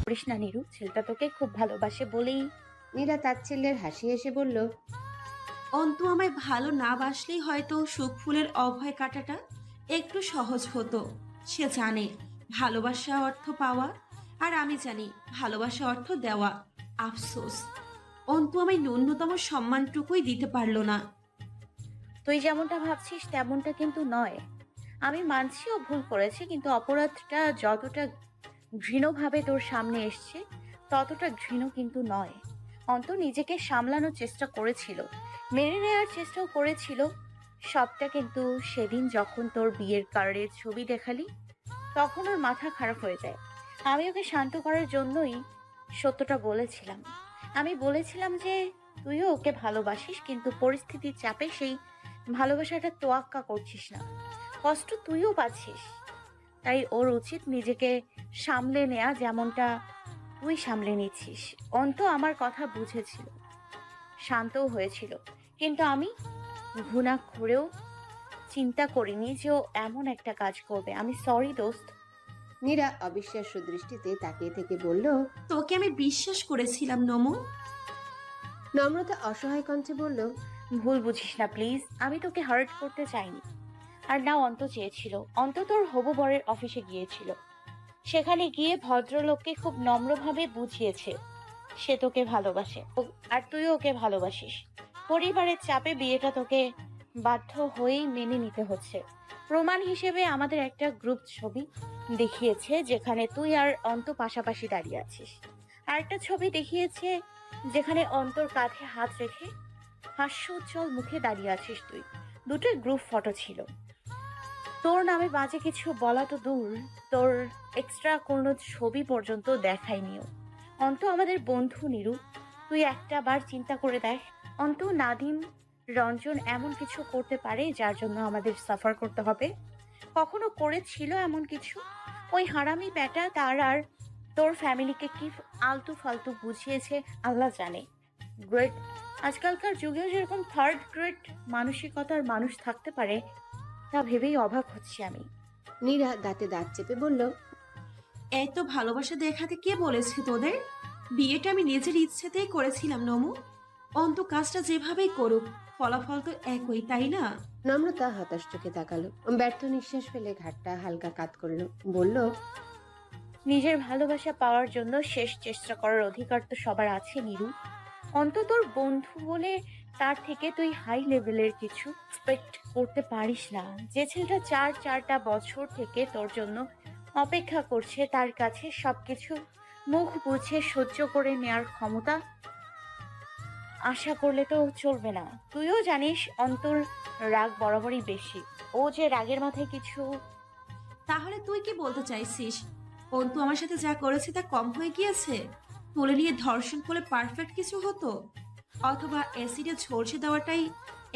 করিস না নিরু, ছেলেটা তোকে খুব ভালোবাসে বলেই। নীরা তাচ্ছিল্যের হাসি এসে বলল, অন্তু আমায় ভালো না বাসলেই হয়তো সুখ ফুলের অভয় কাটাটা একটু সহজ হতো। সে জানে ভালোবাসা অর্থ পাওয়া, আর আমি জানি ভালোবাসা অর্থ দেওয়া। আফসোস, অন্তু আমায় ন্যূনতম সম্মানটুকুই দিতে পারলো না। তুই যেমনটা ভাবছিস তেমনটা কিন্তু নয়। আমি মানছি ও ভুল করেছে, কিন্তু অপরাধটা যতটা ঘৃণভাবে তোর সামনে এসছে ততটা ঘৃণ কিন্তু নয়। অন্ত নিজেকে সামলানোর চেষ্টা করেছিল, মেনে নেওয়ার চেষ্টাও করেছিল সবটা, কিন্তু সেদিন যখন তোর বিয়ের কার্ডের ছবি দেখালি তখন ওর মাথা খারাপ হয়ে যায়। আমি ওকে শান্ত করার জন্যই সত্যটা বলেছিলাম। আমি বলেছিলাম যে তুইও ওকে ভালোবাসিস, কিন্তু পরিস্থিতির চাপে সেই ভালোবাসাটা তোয়াক্কা করছিস না। কষ্ট তুইও পাচ্ছিস, তাই ওর উচিত নিজেকে সামলে নেয়া, যেমনটা তুই সামলে নিচ্ছিস। অন্ত আমার কথা বুঝেছিল, শান্তও হয়েছিল, কিন্তু আমি ঘুণাক্ষরেও চিন্তা করিনি যে ও এমন একটা কাজ করবে। আমি সরি দোস্ত। নীরা অবিশ্বাস্য দৃষ্টিতে তাকিয়ে থেকে বলল। তোকে আমি বিশ্বাস করেছিলাম নমো। নম্রতা অসহায় কণ্ঠে বলল, ভুল বুঝিস না প্লিজ, আমি তোকে হার্ট করতে চাইনি। আর না, অন্ত চেয়েছিল। অন্ত তোর হবু বরের অফিসে গিয়েছিল, সেখানে গিয়ে ভদ্রলোককে খুব নম্রভাবে বুঝিয়েছে সে তোকে ভালোবাসে, আর তুইও ওকে ভালোবাসিস। পরিবারের চাপে বিয়েটা তোকে বাধ্য হয়েই মেনে নিতে হচ্ছে। প্রমাণ হিসেবে আমাদের একটা গ্রুপ ছবি দেখিয়েছে যেখানে তুই আর অন্ত পাশাপাশি দাঁড়িয়ে আছিস। আর একটা ছবি দেখিয়েছে যেখানে অন্তর কাঁধে হাত রেখে হাস্যোজ্জ্বল মুখে দাঁড়িয়ে আছিস তুই। দুটো গ্রুপ ফটো ছিল। তোর নামে বাজে কিছু বলা তো দূর, তোর এক্সট্রা কোনো ছবি পর্যন্ত দেখায়নিও। অন্ত আমাদের বন্ধু নিরু, তুই একটা বার চিন্তা করে দেখ। অন্ত, নাদিম, রঞ্জন এমন কিছু করতে পারে যার জন্য আমাদের সাফার করতে হবে? কখনো করেছিল এমন কিছু? ওই হারামি ব্যাটা তার আর তোর ফ্যামিলিকে কি আলতু ফালতু বুঝিয়েছে আল্লাহ জানে। গ্রেট, আজকালকার যুগেও যেরকম থার্ড গ্রেড মানসিকতার মানুষ থাকতে পারে তা ভেবেই অবাক হচ্ছি আমি। নীরা দাঁতে দাঁত চেপে বলল, এত ভালোবাসা দেখাতে কে বলেছে তোদের? বিয়েটা আমি নিজের ইচ্ছেতেই করেছিলাম নমু। অন্তু কাজটা যেভাবেই করুক, ফলাফল তো একই, তাই না? নম্রতা হতাশ চোখে তাকালো, ব্যর্থ নিঃশ্বাস ফেলে ঘাটটা হালকা কাত করলো, বলল, নিজের ভালোবাসা পাওয়ার জন্য শেষ চেষ্টা করার অধিকার তো সবার আছে নিরু। অন্তত তোর বন্ধু বলে তার থেকে তুই হাই লেভেলের কিছু এক্সপেক্ট করতে পারিস না। যে ছেলেটা চারটা বছর থেকে তোর জন্য অপেক্ষা করছে, তার কাছে সবকিছু মুখ বুঝে সহ্য করে নেয়ার ক্ষমতা আশা করলে তো চলবে না। তুইও জানিস অন্তর রাগ বরাবরই বেশি। ও যে রাগের মাথায় কিছু। তাহলে তুই কি বলতে চাইছিস? অন্তু আমার সাথে যা করেছে তা কম হয়ে গিয়েছে? তুলে নিয়ে ধর্ষণ করলে পারফেক্ট কিছু হতো? অথবা অ্যাসিডে ঝলসে দেওয়াটাই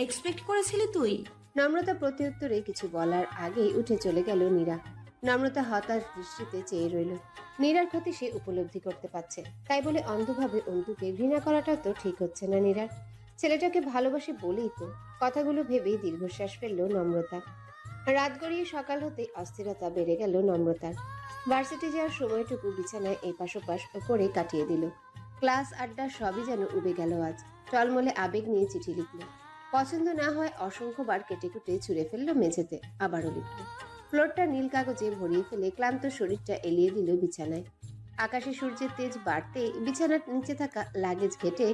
এক্সপেক্ট করেছিলি তুই? নম্রতা প্রত্যুত্তরে কিছু বলার আগেই উঠে চলে গেল নীরা। নম্রতা হতাশ দৃষ্টিতে চেয়ে রইল। নীরার ক্ষতি সে উপলব্ধি করতে পারছে, তাই বলে অন্ধভাবে অন্তুকে ঘৃণা করাটা তো ঠিক হচ্ছে না নীরার। ছেলেটাকে ভালোবাসে বলেই তো। কথাগুলো ভেবেই দীর্ঘশ্বাস ফেলল নম্রতা। রাত গড়িয়ে সকাল হতে অস্থিরতা বেড়ে গেল নম্রতার। ভার্সিটি যাওয়ার সময়টুকু বিছানায় এপাশ ওপাশ করে কাটিয়ে দিল। ক্লাস আড্ডা সবই যেন উবে গেল আজ। টলমলে আবেগ নিয়ে চিঠি লিখল। পছন্দ না হয় অসংখ্যবার কেটে কুটে ছুঁড়ে ফেললো মেঝেতে, আবারও লিখল। ফ্লোরটা নীল কাগজে ভরিয়ে ফেলে ক্লান্ত শরীরটা এলিয়ে দিল বিছানায়। আকাশে সূর্যের তেজ বাড়তে বিছানার নিচে থাকা লাগেজ ঘেটে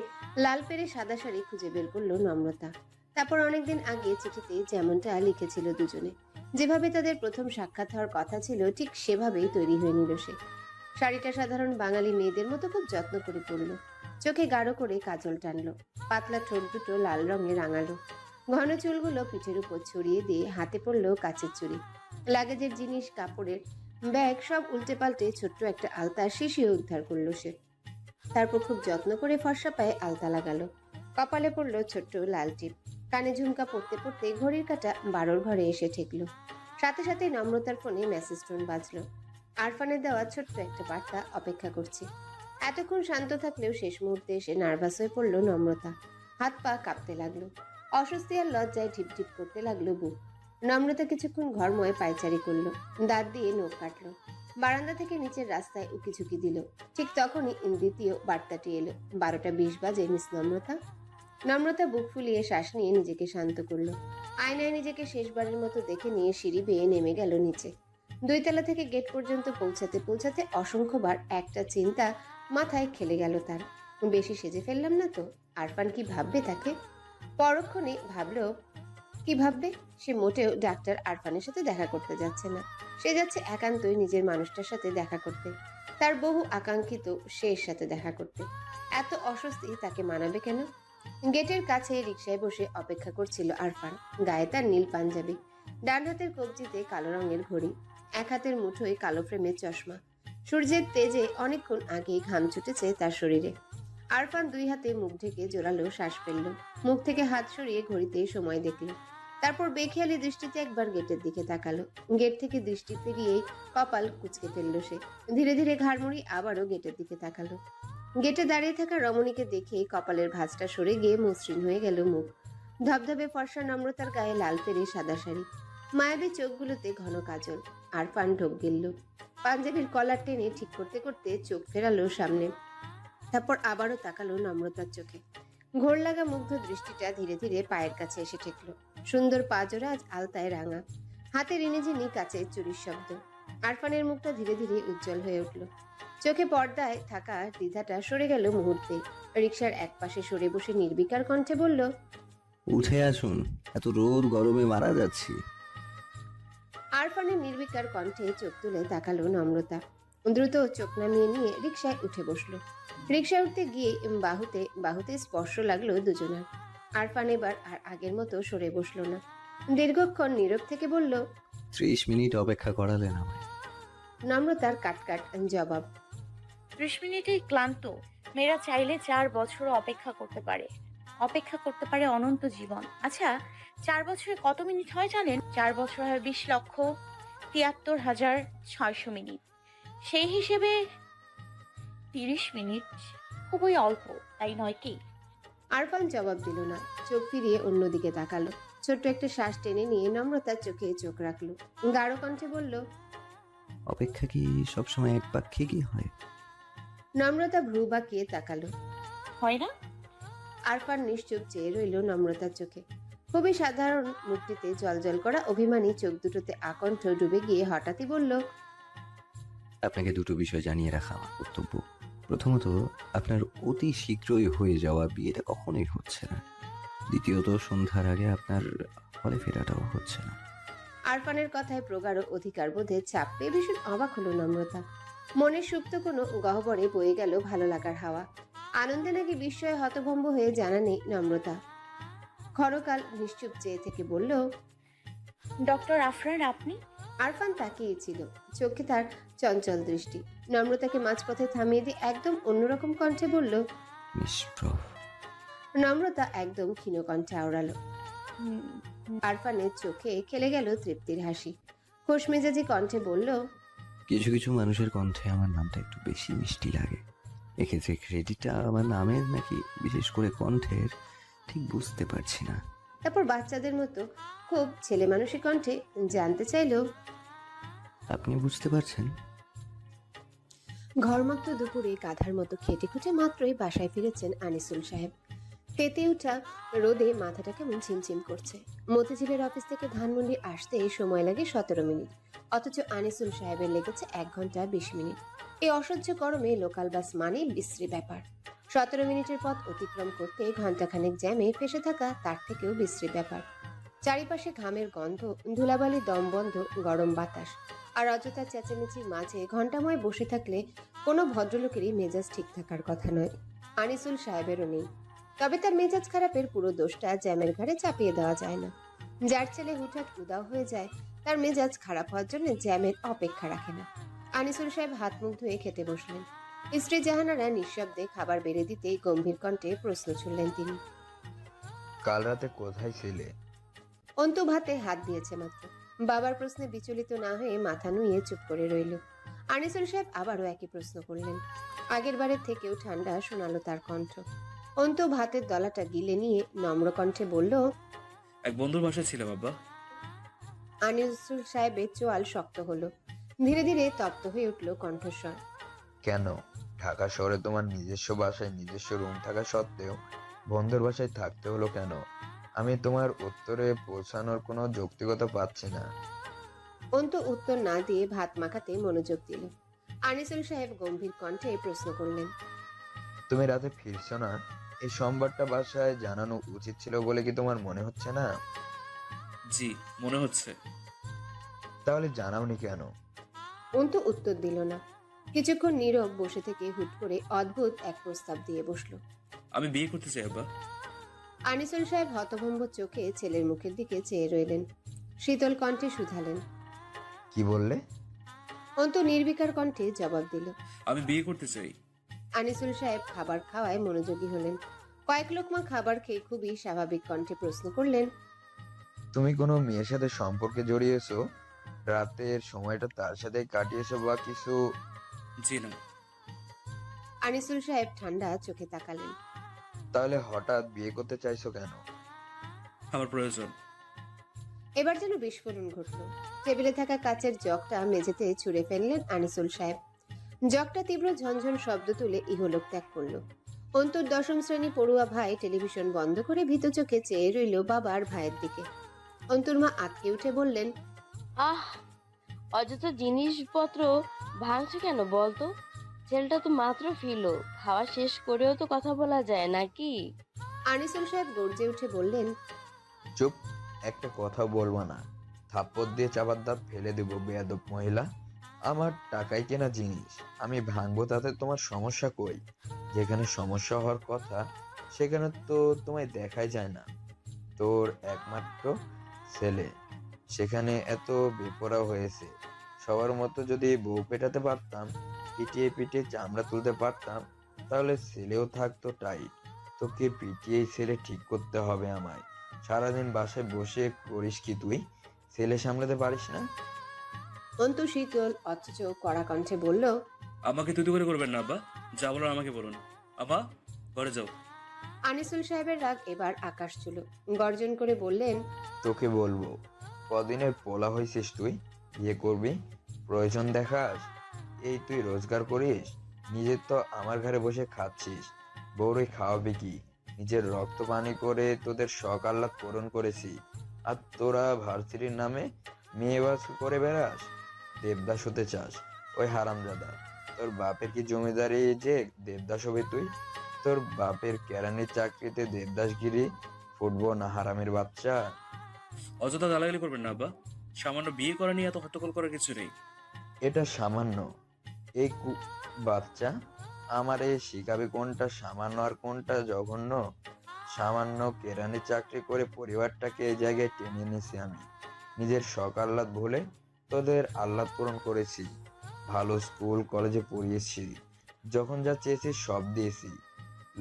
লাল পেরে সাদা শাড়ি খুঁজে বের করলো নম্রতা। তারপর অনেকদিন আগে চিঠিতে যেমনটা লিখেছিল দুজনে, যেভাবে তাদের প্রথম সাক্ষাৎ হওয়ার কথা ছিল, ঠিক সেভাবেই তৈরি হয়ে নিল সে। শাড়িটা সাধারণ বাঙালি মেয়েদের মতো খুব যত্ন করে পরলো। চোখে গাঢ় করে কাজল টানলো, পাতলা ঠোঁট দুটো লাল রঙে রাঙালো। ঘন চুলগুলো পিঠের উপর ছড়িয়ে দিয়ে হাতে পড়লো কাচের চুড়ি। লাগেজের জিনিস, কাপড়ের ব্যাগ সব উল্টে পাল্টে ছোট্ট একটা আলতা শিশিয়ে উদ্ধার করলো সে। তারপর খুব যত্ন করে ফর্সা পায়ে আলতা লাগালো। কপালে পড়লো ছোট্ট লাল টিপ। কানে ঝুমকা পড়তে পড়তে ঘড়ির কাঁটা 12 ঘরে এসে ঠেকলো। সাথে সাথে নম্রতার ফোনে মেসেজ টোন বাজলো। আরফানের দেওয়া ছোট্ট একটা বার্তা, অপেক্ষা করছি। এতক্ষণ শান্ত থাকলেও শেষ মুহূর্তে এসে নার্ভাস হয়ে পড়ল নম্রতা। হাত পা কাঁপতে লাগলো। অস্বস্তি আর লজ্জায় ঢিপ ঢিপ করতে লাগলো বুক। নম্রতা কিছুক্ষণ ঘরময় পায়চারি করলো, দাঁত দিয়ে নখ কাটলো, বারান্দা থেকে নিচের রাস্তায় উকিঝুঁকি দিল। ঠিক তখনই দ্বিতীয় বার্তাটি এলো। 12:20 বাজে মিস নম্রতা। নম্রতা বুক ফুলিয়ে শ্বাস নিয়ে নিজেকে শান্ত করলো। আয়নায় নিজেকে শেষবারের মতো দেখে নিয়ে সিঁড়ি বেয়ে নেমে গেল নিচে। 2 তলা থেকে গেট পর্যন্ত পৌঁছাতে পৌঁছাতে অসংখ্যবার একটা চিন্তা মাথায় খেলে গেল তার। বেশি সেজে ফেললাম না তো? আরফান কি ভাববে তাকে? পরক্ষণে ভাবলো, কি ভাববে? সে মোটেও ডাক্তার আরফানের সাথে দেখা করতে যাচ্ছে না। সে যাচ্ছে একান্তই নিজের মানুষটার সাথে দেখা করতে, তার বহু আকাঙ্ক্ষিত শের সাথে দেখা করতে। এত অস্বস্তি তাকে মানাবে কেন? গেটের কাছে রিকশায় বসে অপেক্ষা করছিল আরফান। গায়ে তার নীল পাঞ্জাবি, ডান হাতের কবজিতে কালো রঙের ঘড়ি, এক হাতের মুঠোয় কালো ফ্রেমের চশমা। সূর্যের তেজে অনেকক্ষণ আগেই ঘাম ছুটেছে তার শরীরে। আরফান 2 হাতে মুখ ঢেকে জোরালো শ্বাস ফেলল। মুখ থেকে হাত সরিয়ে ঘড়িতে সময় দেখল। তারপর বেখেয়ালি দৃষ্টিতে একবার গেটের দিকে তাকালো। গেট থেকে দৃষ্টি ফিরিয়েই কপাল কুঁচকে ফেলল সে। ধীরে ধীরে ঘাড় মুড়ি আবারও গেটের দিকে তাকালো। গেটে দাঁড়িয়ে থাকা রমণীকে দেখেই কপালের ভাঁজটা সরে গিয়ে মসৃণ হয়ে গেল মুখ। ধবধবে ফর্সা নম্রতার গায়ে লাল পেরে সাদা শাড়ি, মায়াবী চোখগুলোতে ঘন কাজল। আরফান ঢোক গিলল। পাঞ্জাবির কলার টেনে ঠিক করতে করতে চোখ ফেরালো সামনে। তারপর আবারও তাকালো নম্রতার চোখে। ঘোর লাগা মুগ্ধ দৃষ্টিটা ধীরে ধীরে পায়ের কাছে এসে ঠেকল। সুন্দর পাজোরা আজ আলতায় রাঙা, হাতে রিনিঝিনি কাচের চুরির শব্দ। আরফানের মুখটা ধীরে ধীরে উজ্জ্বল হয়ে উঠল। চোখে পর্দায় থাকা দ্বিধাটা সরে গেল মুহূর্তে। রিকশার একপাশে সরে বসে নির্বিকার কণ্ঠে বলল, উঠে আসুন, এত রোদ গরমে মারা যাচ্ছি। আরফানের নির্বিকার কণ্ঠে চোখ তুলে তাকালো নম্রতা। দ্রুত চোখ নামিয়ে নিয়ে রিকশায় উঠে বসলো। রিকশায় উঠতে গিয়ে বাহুতে বাহুতে স্পর্শ লাগলো দুজনার। আরফান এবার আর আগের মতো সরে বসলো না। দীর্ঘক্ষণ নীরব থেকে বলল, 30 মিনিট অপেক্ষা করালেন আমায়। নম্রতার কাটকাট জবাব। 30 মিনিটেই ক্লান্ত। মেয়েরা চাইলে 4 বছর অপেক্ষা করতে পারে। অপেক্ষা করতে পারে অনন্ত জীবন। আচ্ছা, 4 বছরে কত মিনিট হয় জানেন? 4 বছর হয় 20,73,600 মিনিট। সেই হিসেবে 30 মিনিট খুবই অল্প, তাই নয় কি? আরফান জবাব দিল না। চোখ ফিরিয়ে অন্যদিকে তাকালো। ছোট্ট একটা শ্বাস টেনে নিয়ে নম্রতার চোখে চোখ রাখলো। গাঢ় কণ্ঠে বলল, অপেক্ষা কি সবসময় একপাক্ষিকই হয়? নম্রতা ভ্রু বাঁকিয়ে তাকালো। হয় না? আরফান নিশ্চুপ চেয়ে রইল নম্রতার চোখে। খুবই সাধারণ মুখটিতে জলজল করা অভিমানী চোখ দুটোতে আকণ্ঠ ডুবে গিয়ে হঠাৎই বলল, আপনাকে দুটো বিষয় জানিয়ে রাখা আমার কর্তব্য। প্রথমত, আপনার অতি শীঘ্রই হয়ে যাওয়া বিয়েটা কখনোই হচ্ছে না। দ্বিতীয়ত, সন্ধ্যার আগে আপনার হলে ফেরাটাও হচ্ছে না। আরফানের কথায় প্রগাঢ় অধিকার বোধে চাপ পেয়ে ভীষণ অবাক হলো নম্রতা। মনের সুপ্ত কোনো গহ্বরে বয়ে গেল ভালো লাগার হাওয়া। আনন্দে নাকি বিস্ময়ে হতভম্ব হয়ে জানা নেই নম্রতা। ক্ষণকাল নিশ্চুপ চেয়ে থেকে বলল, ডক্টর আফরান আপনি? আরফান তাকিয়েছিল, চোখে তার চঞ্চল দৃষ্টি। নম্রতাকে মাঝপথে থামিয়ে দিয়ে একদম অন্যরকম কণ্ঠে বলল, নিষ্প্রভ। নম্রতা একদম ক্ষীণ কণ্ঠে আওড়ালো। হুম, আরফানের চোখে খেলে গেল তৃপ্তির হাসি। খোশ মেজাজি কণ্ঠে বলল, কিছু কিছু মানুষের কণ্ঠে আমার নামটা একটু বেশি মিষ্টি লাগে। এক্ষেত্রে ক্রেডিটটা আমার নামের নাকি বিশেষ করে কণ্ঠের, ঠিক বুঝতে পারছি না। তারপর বাচ্চাদের মতো খুব ছেলে মানুষের কণ্ঠে জানতে চাইল, আপনি বুঝতে পারছেন? ঘরমাক্ত দুপুরে গাধার মতো খেটে খুঁটে মাত্রই বাসায় ফিরেছেন আনিসুল সাহেব। পেতে উঠা রোদে মাথাটা কেমন ঝিমঝিম করছে। মতিঝিলের অফিস থেকে ধানমন্ডি আসতে সময় লাগে 17 মিনিট, অথচ আনিসুল সাহেবের লেগেছে 1 ঘন্টা 20 মিনিট। এই অসহ্য গরমে লোকাল বাস মানে বিশ্রী ব্যাপার। 17 মিনিটের পথ অতিক্রম করতে ঘন্টাখানেক জ্যামে ফেসে থাকা তার থেকেও বিশ্রী ব্যাপার। চারিপাশে ঘামের গন্ধ, ধুলাবালি দমবন্ধ গরম বাতাস আর অযথা চেঁচামেচির মাঝে ঘন্টাময় বসে থাকলে কোনো ভদ্রলোকেরই মেজাজ ঠিক থাকার কথা নয়। আনিসুল সাহেবেরও নেই। তবে তার মেজাজ খারাপের পুরো দোষটা জ্যামের ঘাড়ে চাপিয়ে দেওয়া যায় না। যার ছেলে হুটহাট উদাও হয়ে যায়, তার মেজাজ খারাপ হওয়ার জন্য জ্যামের অপেক্ষা রাখে না। আনিসুল সাহেব হাত মুখ ধুয়ে খেতে বসলেন। স্ত্রী জাহানারা নিঃশব্দে খাবার বেড়ে দিতেই গম্ভীর কণ্ঠে প্রশ্ন ছুড়লেন তিনি, কাল রাতে কোথায় ছিলে? অন্তু ভাতে হাত দিয়েছে মাত্র। বাবার প্রশ্নে বিচলিত না হয়ে মাথা নুয়ে চুপ করে রইল। আনিসুল সাহেব আবারও একই প্রশ্ন করলেন। আগের বারের থেকেও ঠান্ডা শোনালো তার কণ্ঠ। অন্তু ভাতের দলাটা গিলে নিয়ে নম্র কণ্ঠে বলল, এক বন্ধুর বাসায় ছিলাম আব্বা। আনিসুল সাহেবের চোয়াল শক্ত হলো। ধীরে ধীরে তপ্ত হয়ে উঠল কণ্ঠস্বর। কেন? ঢাকা শহরে তোমার নিজস্ব বাসায় নিজস্ব রুম থাকা সত্ত্বেও বন্ধুর বাসায় থাকতে হলো কেন? আমি তোমার উত্তরে পৌঁছানোর কোনো যৌক্তিকতা পাচ্ছি না। অন্তু উত্তর না দিয়ে ভাত মাখাতে মনোযোগ দিল। আনিসুল সাহেব গম্ভীর কণ্ঠে প্রশ্ন করলেন, তুমি রাতে ফিরছো না? এই সোমবারটা বাসায় জানানো উচিত ছিল বলে কি তোমার মনে হচ্ছে না? জি, মনে হচ্ছে। তাহলে জানাওনি কেন? অন্তু উত্তর দিল না। কিছুক্ষণ নীরব বসে থেকে হুট করে অদ্ভুত এক প্রস্তাব দিয়ে বসলো। আমি বিয়ে করতে চাই আব্বা। আনিসুল সাহেব হতভম্ব চোখে ছেলের মুখের দিকে চেয়ে রইলেন। শীতল কণ্ঠে শুধালেন। কি বললে? অন্তু নির্বিকার কণ্ঠে জবাব দিল। আমি বিয়ে করতে চাই। আনিসুল সাহেব খাবার খাওয়ায় মনোযোগী হলেন। কয়েক লোকমা খাবার খেয়ে খুবই স্বাভাবিক কণ্ঠে প্রশ্ন করলেন, তুমি কোনো মেয়ের সাথে সম্পর্কে জড়িয়েছো? রাতের সময়টা তার সাথে কাটিয়েছো বা কিছু? জি না। আনিসুল সাহেব ঠান্ডা চোখে তাকালেন। তাহলে হঠাৎ বিয়ে করতে চাইছো কেন? আমার প্রয়োজন। এবার যেন বিস্ফোরণ ঘটল। টেবিলে থাকা কাচের জগটা মেঝেতে ছুঁড়ে ফেললেন আনিসুল সাহেব। জগটা তীব্র ঝনঝন শব্দ তুলে ইহলোক ত্যাগ করল। অন্তর দশম শ্রেণী পড়ুয়া ভাই টেলিভিশন বন্ধ করে ভীত চোখে চেয়ে রইল বাবার ভাইয়ের দিকে। অন্তর মা আটকে উঠে বললেন, আহ, অযথা জিনিসপত্র ভাঙছে কেন বলতো? ছেলেটা তো মাত্র ফিরলো, খাওয়া শেষ করেও তো কথা বলা যায় নাকি? আনিসুল সাহেব গর্জে উঠে বললেন, চুপ, একটা কথা বলবা না। থাপ্পড় দিয়ে চাপার দাঁত ফেলে দেবো বেয়াদব মহিলা। আমার টাকায় কেনা জিনিস আমি ভাঙবো, তাতে তোমার সমস্যা কই? যেখানে সমস্যা হওয়ার কথা সেখানে তো তোমায় দেখাই যায় না। তোর একমাত্র ছেলে, সেখানে এত বেপরা হয়েছে। সবার মতো যদি বউ পেটাতে পারতাম, পিটিয়ে পিটিয়ে চামড়া তুলতে পারতাম, তাহলে ছেলেও থাকতো টাইট। তোকে পিটিয়েই ছেলে ঠিক করতে হবে আমায়। সারাদিন বাসায় বসে করিস কি তুই? ছেলে সামলাতে পারিস না? অন্তু শীতল অথচ কড়া কণ্ঠে বলল, আমাকে তুই করে করবেন না আব্বা। যা বলার আমাকে বলুন। আব্বা, ঘরে যাও। আনিসুল সাহেবের রাগ এবার আকাশ ছিল। গর্জন করে বললেন, তোকে বলবো, কদিনের পোলা হয়েছিস তুই? বিয়ে করবি? প্রয়োজন দেখাস? এই তুই রোজগার করিস, নিজের তো আমার ঘরে বসে খাচ্ছিস। বউরে খাওয়াবি কি? নিজের রক্ত পানি করে তোদের শখ আহ্লাদ পূরণ করেছি, আর তোরা ভার্সিটির নামে মেয়েবাস করে বেড়াস। দেবদাস হতে চাস? ওই হারামজাদা, তোর বাপের কি জমিদারি যে দেবদাস হবে তুই? তোর বাপের কেরানির চাকরিতে দেবদাসগিরি ফুটবো না হারামের বাচ্চা? অযথা গালাগালি করবেন না আব্বা। সামান্য বিয়ে করা নিয়ে এত হট্টগোল করার কিছু নেই। এটা সামান্য? এই বাচ্চা আমারে শিখাবে কোনটা সামান্য আর কোনটা জঘন্য। সামান্য কেরানি চাকরি করে পরিবারটাকে এই জায়গায় টেনে এনেছি আমি। নিজের শখ আহ্লাদ ভুলে তোদের আহ্লাদ পূরণ করেছি। ভালো স্কুল কলেজে পড়িয়েছি, যখন যা চেয়েছি সব দিয়েছি।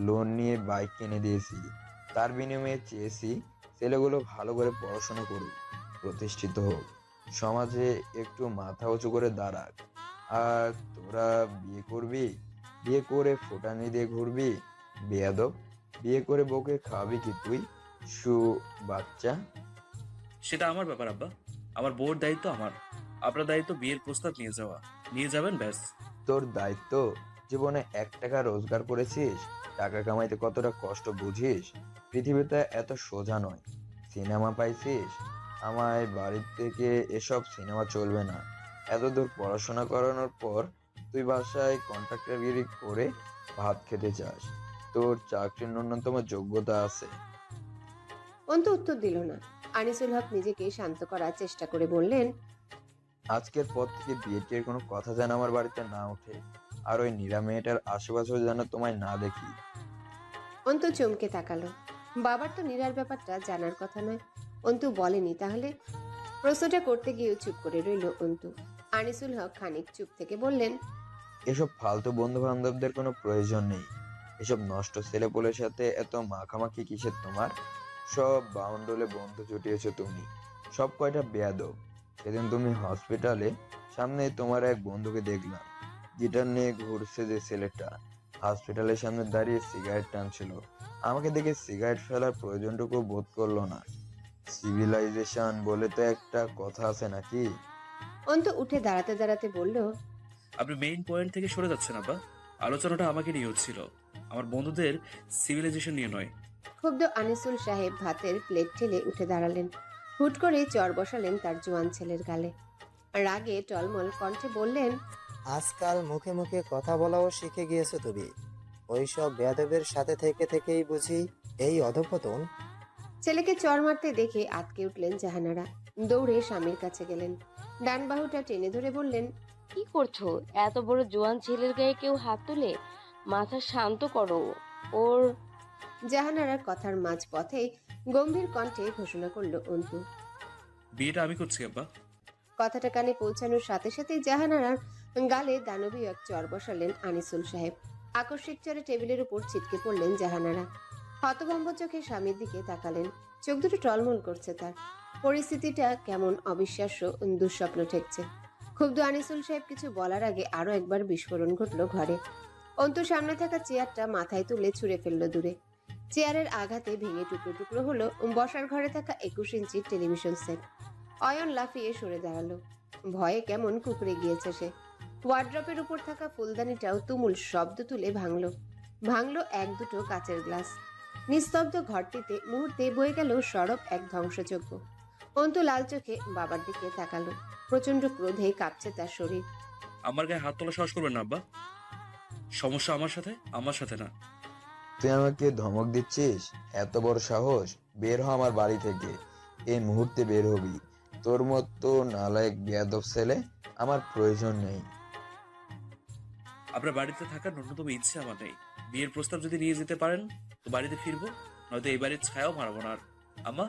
লোন নিয়ে বাইক কিনে দিয়েছি। তার বিনিময়ে চেয়েছি ছেলেগুলো ভালো করে পড়াশোনা করুক, প্রতিষ্ঠিত হোক, সমাজে একটু মাথা উঁচু করে দাঁড়াক। আর তোরা বিয়ে করবি, বিয়ে করে ফুটানি দিয়ে ঘুরবি। বেয়াদব, বিয়ে করে বউকে খাওয়াবি কি তুই? বাচ্চা। সেটা আমার ব্যাপার আব্বা। আমার বউর দায়িত্ব আমার। আপনার দায়িত্ব বিয়ের প্রস্তাব নিয়ে যাওয়া। নিয়ে যাবেন ব্যাস। তোর দায়িত্ব? জীবনে 1 টাকা রোজগার করেছিস? টাকা কামাইতে কতটা কষ্ট বুঝিস? পৃথিবীতে এত সোজা নয়। সিনেমা পাইছিস? আমায় বাড়ির থেকে এসব সিনেমা চলবে না। এত দূর পড়াশোনা করানোর পর তুই বাসায় কন্ট্রাক্টরগিরি করে ভাত খেতে চাস? তোর চাকরির ন্যূনতম যোগ্যতা আছে? অন্তু উত্তর দিল না। আনিসুল হক নিজেকে শান্ত করার চেষ্টা করে বললেন, আজকের পর থেকে বিয়ে টিয়ের কোনো কথা যেন আমার বাড়িতে না ওঠে, আর ওই নীরা মেয়েটার আশেপাশেও যেন তোমায় না দেখি। অন্তু চমকে তাকালো। বাবার তো নীরার ব্যাপারটা জানার কথা নয়। অন্তু বলেনি তাহলে? প্রশ্নটা করতে গিয়েও চুপ করে রইল অন্তু। আনিসুল হক খানিক চুপ থেকে বললেন, এসব ফালতু বন্ধু বান্ধবদের কোনো প্রয়োজন নেই। এসব নষ্ট ছেলেপুলের সাথে এত মাখামাখি কিসের তোমার? সব বাউন্ডলে বন্ধু জুটিয়েছো তুমি, সব কয়টা বেয়াদব। সেদিন তুমি হসপিটালে সামনে তোমার এক বন্ধুকে দেখলাম, গিটার নিয়ে ঘুরছে যে ছেলেটা, হসপিটালের সামনে দাঁড়িয়ে সিগারেট টানছিল। আমাকে দেখে সিগারেট ফেলার প্রয়োজনটুকু বোধ করলো না। সিভিলাইজেশন বলে তো একটা কথা আছে নাকি? অন্তু উঠে দাঁড়াতে দাঁড়াতে বলল, আপনি মেইন পয়েন্ট থেকে সরে যাচ্ছেন আব্বা। আলোচনাটা আমাকে নিয়ে হচ্ছিল, আমার বন্ধুদের সিভিলাইজেশন নিয়ে নয়। ক্ষুব্ধ আনিসুল সাহেব ভাতের প্লেট ঠেলে উঠে দাঁড়ালেন। হুট করে চর বসালেন তার জোয়ান ছেলের গালে। রাগে টলমল কণ্ঠে বললেন, আজকাল মুখে মুখে কথা বলাও শিখে গিয়েছো তুমি। ওইসব বেয়াদবের সাথে থেকে থেকেই বুঝি এই অধঃপতন। ছেলেকে চর মারতে দেখে আটকে উঠলেন জাহানারা। দৌড়ে স্বামীর কাছে গেলেন, ডান বাহুটা টেনে ধরে বললেন, কি করছো? এত বড় জোয়ান ছেলের গায়ে কেউ হাত তুলে? মাথা শান্ত করো। ওর জাহানারার কথার মাঝ পথে গম্ভীর কণ্ঠে ঘোষণা করল অন্তু। বিয়েটা আমি করছি আব্বা। কথাটা কানে পৌঁছানোর সাথে সাথে জাহানারার গালে দানবীয় এক চর বসালেন আনিসুল সাহেব। আকস্মিক চরে টেবিলের উপর ছিটকে পড়লেন জাহানারা। হতভম্ব চোখে স্বামীর দিকে তাকালেন। চোখ দুটো টলমল করছে তার। পরিস্থিতিটা কেমন অবিশ্বাস্য, দুঃস্বপ্ন ঠেকছে। ক্ষুব্ধ আনিসুল সাহেব কিছু বলার আগে আরো একবার বিস্ফোরণ ঘটল ঘরে। অন্তু সামনে থাকা চেয়ারটা মাথায় তুলে ছুঁড়ে ফেলল দূরে। চেয়ারের আঘাতে ভেঙে টুকরো টুকরো হলো বসার ঘরে থাকা 21 ইঞ্চির টেলিভিশন সেট। অয়ন লাফিয়ে সরে দাঁড়ালো। ভয়ে কেমন কুকড়ে গিয়েছে সে। ওয়ার্ড্রপের উপর থাকা ফুলদানিটাও তুমুল শব্দ তুলে ভাঙলো এক দুটো কাচের গ্লাস। নিস্তব্ধ ঘরটিতে মুহূর্তে বয়ে গেল সরব এক ধ্বংসযজ্ঞ। অন্তু লাল চোখে বাবার দিকে তাকালো। প্রচন্ড ক্রোধে কাঁপছে তার শরীর। আমার গায়ে হাত তোলা সাহস করবেন না আব্বা। সমস্যা আমার সাথে না। তুই আমাকে ধমক দিচ্ছিস? এত বড় সাহস? বের হ আমার বাড়ি থেকে, এই মুহূর্তে বের হবি। তোর মতো নালায়েক বেয়াদব ছেলে আমার প্রয়োজন নেই। আপনার বাড়িতে থাকার ন্যূনতম ইচ্ছে আমার নেই। বিয়ের প্রস্তাব যদি নিয়ে যেতে পারেন তো বাড়িতে ফিরবো, নয়তো এই বাড়ির ছায়াও মারবো না। আর আম্মা,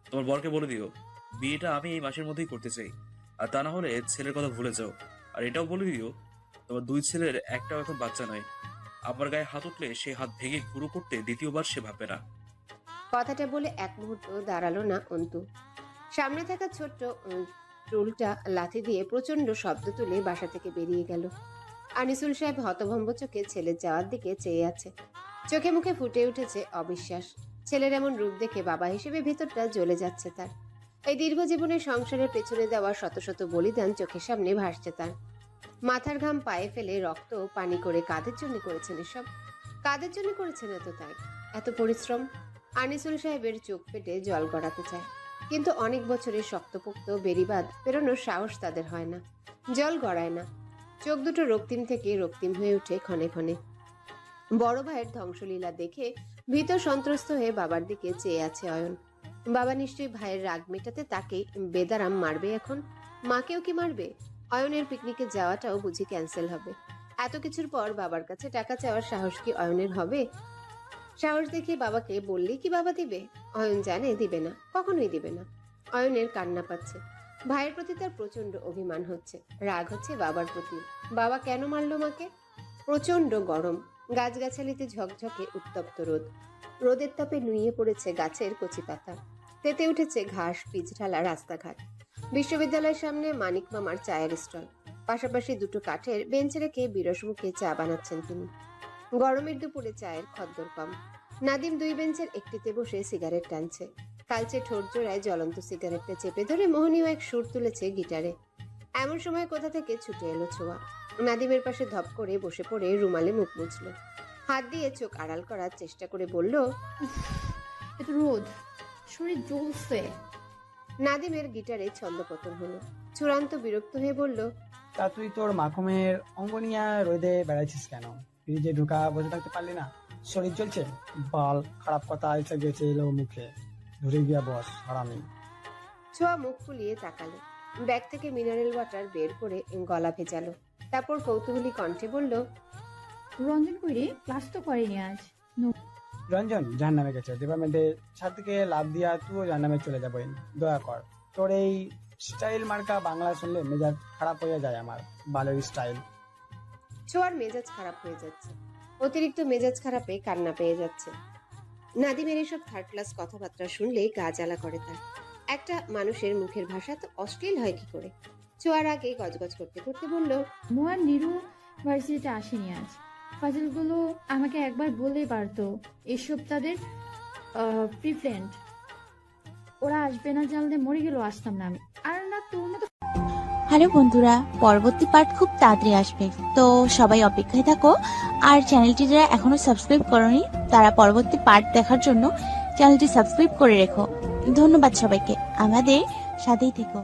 তোমার বরকে বলে দিও বিয়েটা আমি এই মাসের মধ্যেই করতে চাই। আর তা না হলে ছেলের কথা ভুলে যাও। আর এটাও বলে দিও তোমার দুই ছেলের একটাও এখন বাচ্চা নয়। আমার গায়ে হাত উঠলে সে হাত ভেঙে গুঁড়ো করতে দ্বিতীয়বার সে ভাববে না। কথাটা বলে এক মুহূর্ত দাঁড়ালো না অন্তু। সামনে থাকা ছোট্ট টুলটা লাথি দিয়ে প্রচন্ড শব্দ তুলে বাসা থেকে বেরিয়ে গেল। আনিসুল সাহেব হতভম্ব চোখে ছেলের যাওয়ার দিকে চেয়ে আছে। চোখে মুখে ফুটে উঠেছে অবিশ্বাস। ছেলের এমন রূপ দেখে বাবা হিসেবে ভেতরটা জ্বলে যাচ্ছে তার। এই দীর্ঘ জীবনের সংসারের পেছনে দেওয়া শত শত বলিদান চোখের সামনে ভাসছে তার। মাথার ঘাম পায়ে ফেলে রক্ত পানি করে কাদের জন্য করেছেন এসব? কাদের জন্য করেছেন এত ত্যাগ, এত পরিশ্রম? আনিসুল সাহেবের চোখ ফেটে জল গড়াতে চায়, কিন্তু অনেক বছরের শক্তপোক্ত বেড়িবাঁধ পেরোনোর সাহস তাদের হয় না। জল গড়ায় না। চোখ দুটো রক্তিম থেকে রক্তিম হয়ে ওঠে ক্ষণে ক্ষণে। বড় ভাইয়ের ধ্বংসলীলা দেখে ভীত সন্ত্রস্ত হয়ে বাবার দিকে চেয়ে আছে অয়ন। বাবা নিশ্চয়ই ভাইয়ের রাগ মেটাতে তাকে বেদারাম মারবে এখন। মাকেও কি মারবে? অয়নের পিকনিকে যাওয়াটাও বুঝি ক্যান্সেল হবে। এত কিছুর পর বাবার কাছে টাকা চাওয়ার সাহস কি অয়নের হবে? সাহস দেখে বাবাকে বললেই কি বাবা দিবে? অয়ন জানে দিবে না, কখনোই দিবে না। অয়নের কান্না পাচ্ছে। ভাইয়ের প্রতি তার প্রচন্ড অভিমান হচ্ছে, রাগ হচ্ছে বাবার প্রতি। বাবা কেন মারলো মাকে? প্রচন্ড গরম, গাছগাছালিতে ঝকঝকে উত্তপ্ত রোদ। রোদের তাপে নুয়ে পড়েছে গাছের কচি পাতা, তেতে উঠেছে ঘাস, পিচ ঢালা রাস্তাঘাট। বিশ্ববিদ্যালয়ের সামনে মানিক মামার চায়ের স্টল, পাশাপাশি দুটো কাঠের বেঞ্চ রেখে বিরস মুখে চা বানাচ্ছেন তিনি। গরমের দুপুরে চায়ের খদ্দর কম। নাদিম দুই বেঞ্চের একটিতে বসে সিগারেট টানছে। কালচে ঠোঁট জোড়ায় জ্বলন্ত সিগারেটটা চেপে ধরে মোহনীয় এক সুর তুলেছে গিটারে। এমন সময় কোথা থেকে ছুটে এলো ছোঁয়া। নাদিমের পাশে ধপ করে বসে পড়ে রুমালে মুখ মুছল। হাত দিয়ে চোখ আড়াল করার চেষ্টা করে বলল, এত রোদ, শরীর জ্বলছে। নাদিমের গিটারে ছন্দপতন হলো। চূড়ান্ত বিরক্ত হয়ে বলল, তা তুই তোর মাকুমের অঙ্গ নিয়ে রোদে বেড়াইছিস কেন? ফ্রিজে ঢুকা বসে থাকতে পারলি না? শরীর চলছে? বল, খারাপ কথা এসে গেছে এলো মুখে, ধরে গিয়া বস হারামি। ছোঁয়া মুখ ফুলিয়ে তাকালো। ব্যাগ থেকে মিনারেল ওয়াটার বের করে গলা ভেজালো। তারপর কৌতূহলী কণ্ঠে বলল, রঞ্জন কইরে ক্লাস তো করেনি আজ। রঞ্জন জাহান নামে গেছে, ডিপার্টমেন্টে ছাদ থেকে লাভ দিয়া তুইও জাহান নামে চলে যাবো। দয়া কর, তোর এই স্টাইল মার্কা বাংলা শুনলে মেজাজ খারাপ হয়ে যায় আমার। বালের স্টাইল। ছোঁয়ার মেজাজ খারাপ হয়ে যাচ্ছে। অতিরিক্ত মেজাজ খারাপে কান্না পেয়ে যাচ্ছে। নাদিমের এসব থার্ড ক্লাস কথাবার্তা শুনলেই গা জ্বালা করে তার। একটা মানুষের মুখের ভাষা তো অশ্লীল হয় কি করে? ছোঁয়ার আগে গজগজ করতে করতে বলল, মোয়ার নিরু ভার্সিটিতে আসেনি আজ। ফাজিলগুলো আমাকে একবার বললেই পারতো এসব তাদের প্রিফ্রেন্ড। ওরা আসবে না জানলে মরে গেলেও আসতাম না আমি। আর না তোর মতো। হ্যালো বন্ধুরা, পরবর্তী পার্ট খুব তাড়াতাড়ি আসবে, তো সবাই অপেক্ষায় থাকো। আর চ্যানেলটি যারা এখনো সাবস্ক্রাইব করনি তারা পরবর্তী পার্ট দেখার জন্য চ্যানেলটি সাবস্ক্রাইব করে রেখো। ধন্যবাদ সবাইকে, আমাদের সাথেই থেকো।